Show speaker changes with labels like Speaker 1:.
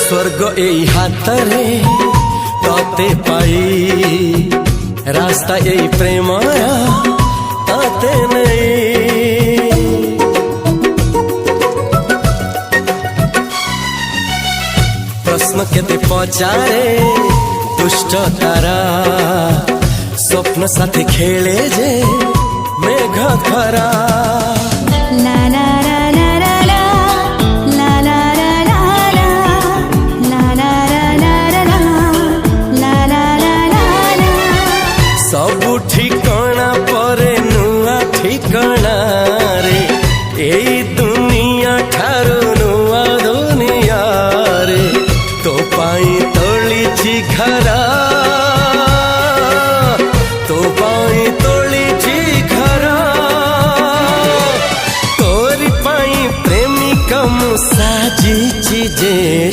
Speaker 1: स्वर्ग एई हातरे तते पाई रास्ता एई प्रेमाया ताते नहीं। प्रश्न केते पचारे दुष्ट तारा स्वप्न साथी खेले जे मेघ खरा। सबु ठिकाना परे नुआ ठिकाना रे एई दुनिया ठारू नुआ दुनिया रे। तो पाई तोलिछि घरा तो पाई तोलिछि घरा तोरी पाई प्रेमिका मु साजिछि जे।